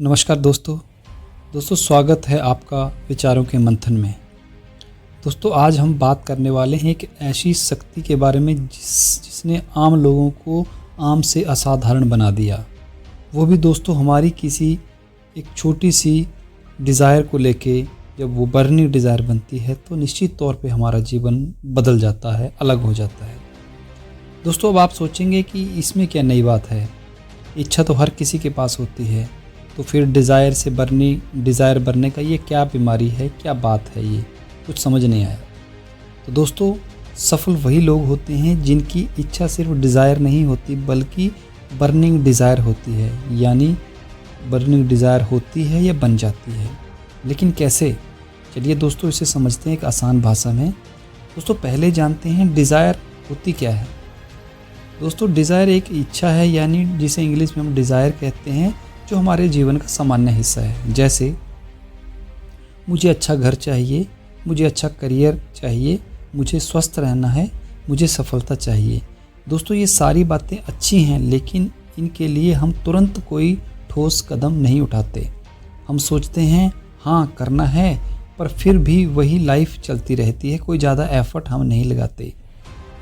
नमस्कार दोस्तों स्वागत है आपका विचारों के मंथन में। दोस्तों आज हम बात करने वाले हैं एक ऐसी शक्ति के बारे में जिसने आम लोगों को आम से असाधारण बना दिया। वो भी दोस्तों हमारी किसी एक छोटी सी डिज़ायर को लेके जब वो बर्निंग डिज़ायर बनती है तो निश्चित तौर पे हमारा जीवन बदल जाता है, अलग हो जाता है। दोस्तों अब आप सोचेंगे कि इसमें क्या नई बात है, इच्छा तो हर किसी के पास होती है, तो फिर डिज़ायर बनने का ये क्या बीमारी है, क्या बात है, ये कुछ समझ नहीं आया। तो दोस्तों सफल वही लोग होते हैं जिनकी इच्छा सिर्फ डिज़ायर नहीं होती बल्कि बर्निंग डिज़ायर होती है, यानी बर्निंग डिज़ायर होती है या बन जाती है। लेकिन कैसे, चलिए दोस्तों इसे समझते हैं एक आसान भाषा में। दोस्तों पहले जानते हैं डिज़ायर होती क्या है। दोस्तों डिज़ायर एक इच्छा है, यानी जिसे इंग्लिश में हम डिज़ायर कहते हैं, जो हमारे जीवन का सामान्य हिस्सा है। जैसे मुझे अच्छा घर चाहिए, मुझे अच्छा करियर चाहिए, मुझे स्वस्थ रहना है, मुझे सफलता चाहिए। दोस्तों ये सारी बातें अच्छी हैं, लेकिन इनके लिए हम तुरंत कोई ठोस कदम नहीं उठाते। हम सोचते हैं हाँ करना है, पर फिर भी वही लाइफ चलती रहती है, कोई ज़्यादा एफर्ट हम नहीं लगाते।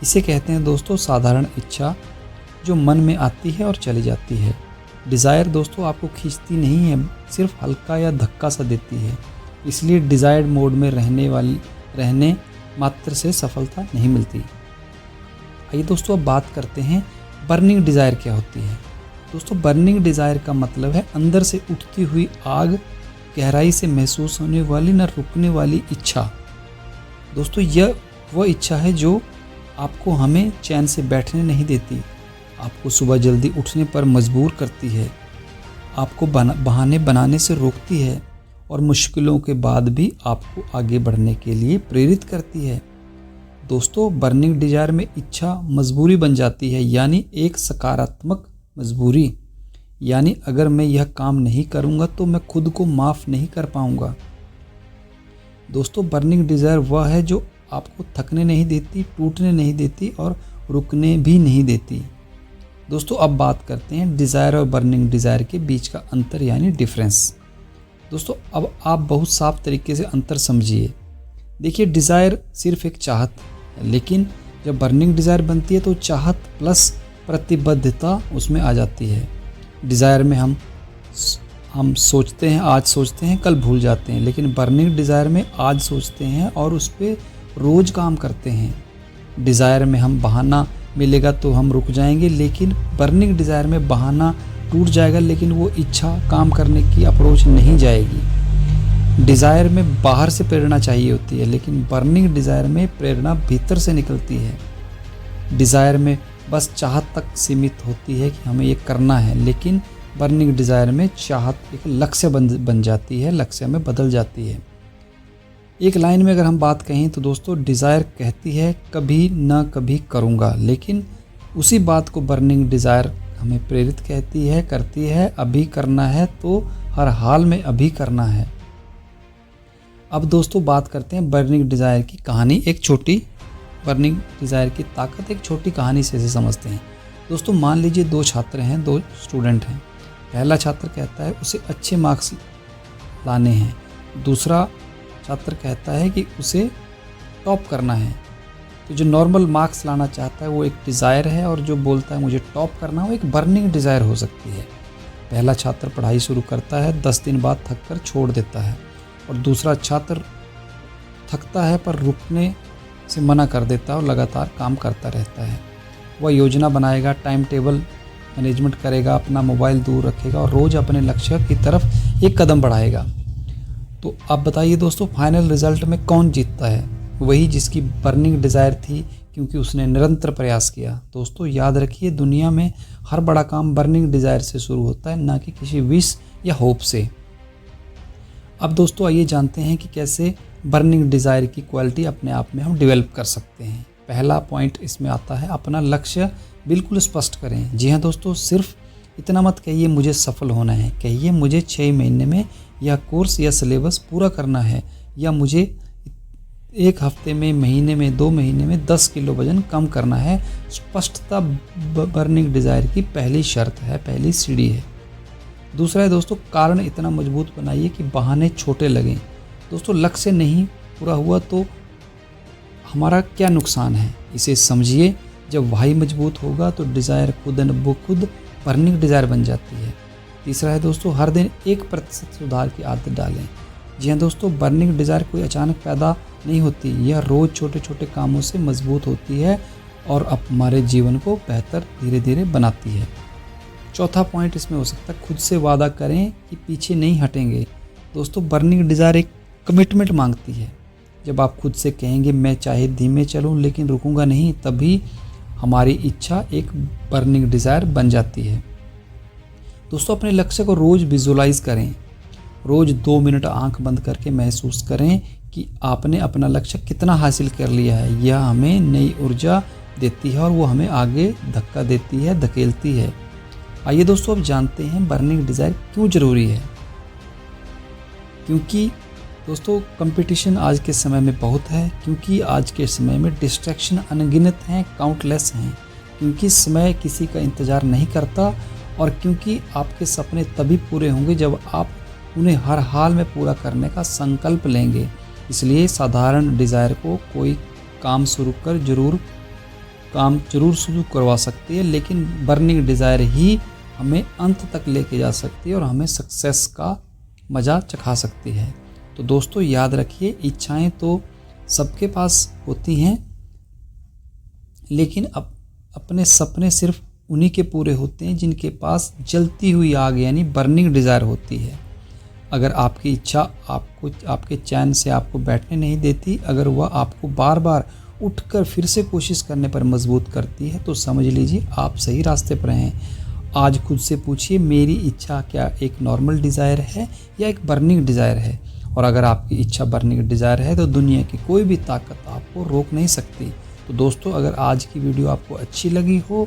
इसे कहते हैं दोस्तों साधारण इच्छा, जो मन में आती है और चली जाती है। डिज़ायर दोस्तों आपको खींचती नहीं है, सिर्फ हल्का या धक्का सा देती है। इसलिए डिज़ायर्ड मोड में रहने मात्र से सफलता नहीं मिलती। आइए दोस्तों अब बात करते हैं बर्निंग डिज़ायर क्या होती है। दोस्तों बर्निंग डिज़ायर का मतलब है अंदर से उठती हुई आग, गहराई से महसूस होने वाली न रुकने वाली इच्छा। दोस्तों यह वह इच्छा है जो आपको हमें चैन से बैठने नहीं देती, आपको सुबह जल्दी उठने पर मजबूर करती है, आपको बहाने बनाने से रोकती है और मुश्किलों के बाद भी आपको आगे बढ़ने के लिए प्रेरित करती है। दोस्तों बर्निंग डिज़ायर में इच्छा मजबूरी बन जाती है, यानी एक सकारात्मक मजबूरी, यानी अगर मैं यह काम नहीं करूँगा तो मैं खुद को माफ़ नहीं कर पाऊँगा। दोस्तों बर्निंग डिज़ायर वह है जो आपको थकने नहीं देती, टूटने नहीं देती और रुकने भी नहीं देती। दोस्तों अब बात करते हैं डिज़ायर और बर्निंग डिज़ायर के बीच का अंतर यानी डिफरेंस। दोस्तों अब आप बहुत साफ तरीके से अंतर समझिए। देखिए डिज़ायर सिर्फ एक चाहत है, लेकिन जब बर्निंग डिज़ायर बनती है तो चाहत प्लस प्रतिबद्धता उसमें आ जाती है। डिज़ायर में हम सोचते हैं, आज सोचते हैं, कल भूल जाते हैं, लेकिन बर्निंग डिज़ायर में आज सोचते हैं और उस पर रोज़ काम करते हैं। डिज़ायर में हम बहाना मिलेगा तो हम रुक जाएंगे, लेकिन बर्निंग डिज़ायर में बहाना टूट जाएगा लेकिन वो इच्छा काम करने की अप्रोच नहीं जाएगी। डिज़ायर में बाहर से प्रेरणा चाहिए होती है, लेकिन बर्निंग डिज़ायर में प्रेरणा भीतर से निकलती है। डिज़ायर में बस चाहत तक सीमित होती है कि हमें ये करना है, लेकिन बर्निंग डिज़ायर में चाहत एक लक्ष्य बन जाती है, लक्ष्य में बदल जाती है। एक लाइन में अगर हम बात कहें तो दोस्तों डिज़ायर कहती है कभी ना कभी करूँगा, लेकिन उसी बात को बर्निंग डिज़ायर हमें प्रेरित करती है अभी करना है तो हर हाल में अभी करना है। अब दोस्तों बात करते हैं बर्निंग डिज़ायर की कहानी, एक छोटी बर्निंग डिज़ायर की ताकत एक छोटी कहानी से समझते हैं। दोस्तों मान लीजिए दो छात्र हैं, दो स्टूडेंट हैं। पहला छात्र कहता है उसे अच्छे मार्क्स लाने हैं, दूसरा छात्र कहता है कि उसे टॉप करना है। तो जो नॉर्मल मार्क्स लाना चाहता है वो एक डिज़ायर है, और जो बोलता है मुझे टॉप करना है वो एक बर्निंग डिज़ायर हो सकती है। पहला छात्र पढ़ाई शुरू करता है, 10 दिन बाद थक कर छोड़ देता है, और दूसरा छात्र थकता है पर रुकने से मना कर देता है और लगातार काम करता रहता है। वह योजना बनाएगा, टाइम टेबल मैनेजमेंट करेगा, अपना मोबाइल दूर रखेगा और रोज़ अपने लक्ष्य की तरफ एक कदम बढ़ाएगा। तो आप बताइए दोस्तों फाइनल रिजल्ट में कौन जीतता है? वही जिसकी बर्निंग डिज़ायर थी, क्योंकि उसने निरंतर प्रयास किया। दोस्तों याद रखिए दुनिया में हर बड़ा काम बर्निंग डिज़ायर से शुरू होता है, ना कि किसी विश या होप से। अब दोस्तों आइए जानते हैं कि कैसे बर्निंग डिज़ायर की क्वालिटी अपने आप में हम डेवलप कर सकते हैं। पहला पॉइंट इसमें आता है अपना लक्ष्य बिल्कुल स्पष्ट करें। जी हाँ दोस्तों, सिर्फ इतना मत कहिए मुझे सफल होना है, कहिए मुझे 6 महीने में यह कोर्स या सिलेबस पूरा करना है, या मुझे 1 हफ्ते में, महीने में, 2 महीने में 10 किलो वजन कम करना है। स्पष्टता बर्निंग डिज़ायर की पहली शर्त है, पहली सीढ़ी है। दूसरा है दोस्तों, कारण इतना मजबूत बनाइए कि बहाने छोटे लगें। दोस्तों लक्ष्य नहीं पूरा हुआ तो हमारा क्या नुकसान है, इसे समझिए। जब वाई मजबूत होगा तो डिज़ायर खुद ब खुद बर्निंग डिज़ायर बन जाती है। तीसरा है दोस्तों, हर दिन 1% सुधार की आदत डालें। जी हाँ दोस्तों, बर्निंग डिज़ायर कोई अचानक पैदा नहीं होती, यह रोज़ छोटे छोटे कामों से मजबूत होती है और अब हमारे जीवन को बेहतर धीरे धीरे बनाती है। चौथा पॉइंट इसमें हो सकता है, खुद से वादा करें कि पीछे नहीं हटेंगे। दोस्तों बर्निंग डिज़ायर एक कमिटमेंट मांगती है। जब आप खुद से कहेंगे मैं चाहे धीमे चलूं लेकिन रुकूंगा नहीं, तभी हमारी इच्छा एक बर्निंग डिज़ायर बन जाती है। दोस्तों अपने लक्ष्य को रोज़ विजुलाइज करें। रोज़ 2 मिनट आंख बंद करके महसूस करें कि आपने अपना लक्ष्य कितना हासिल कर लिया है। यह हमें नई ऊर्जा देती है और वो हमें आगे धक्का देती है, धकेलती है। आइए दोस्तों अब जानते हैं बर्निंग डिज़ायर क्यों ज़रूरी है। क्योंकि दोस्तों कंपटीशन आज के समय में बहुत है, क्योंकि आज के समय में डिस्ट्रैक्शन अनगिनत हैं, काउंटलेस हैं, क्योंकि समय किसी का इंतज़ार नहीं करता और क्योंकि आपके सपने तभी पूरे होंगे जब आप उन्हें हर हाल में पूरा करने का संकल्प लेंगे। इसलिए साधारण डिज़ायर को कोई काम जरूर शुरू करवा सकती है, लेकिन बर्निंग डिज़ायर ही हमें अंत तक लेके जा सकती है और हमें सक्सेस का मज़ा चखा सकती है। तो दोस्तों याद रखिए, इच्छाएं तो सबके पास होती हैं, लेकिन अपने सपने सिर्फ उन्हीं के पूरे होते हैं जिनके पास जलती हुई आग यानी बर्निंग डिज़ायर होती है। अगर आपकी इच्छा आपको आपके चैन से आपको बैठने नहीं देती, अगर वह आपको बार बार उठकर फिर से कोशिश करने पर मजबूत करती है, तो समझ लीजिए आप सही रास्ते पर हैं। आज खुद से पूछिए, मेरी इच्छा क्या एक नॉर्मल डिज़ायर है या एक बर्निंग डिज़ायर है? और अगर आपकी इच्छा बर्निंग डिज़ायर है तो दुनिया की कोई भी ताकत आपको रोक नहीं सकती। तो दोस्तों अगर आज की वीडियो आपको अच्छी लगी हो,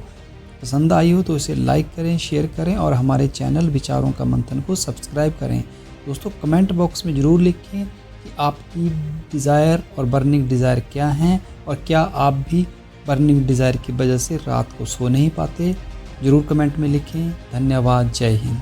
पसंद आई हो, तो इसे लाइक करें, शेयर करें और हमारे चैनल विचारों का मंथन को सब्सक्राइब करें। दोस्तों कमेंट बॉक्स में ज़रूर लिखें कि आपकी डिज़ायर और बर्निंग डिज़ायर क्या हैं और क्या आप भी बर्निंग डिज़ायर की वजह से रात को सो नहीं पाते। ज़रूर कमेंट में लिखें। धन्यवाद। जय हिंद।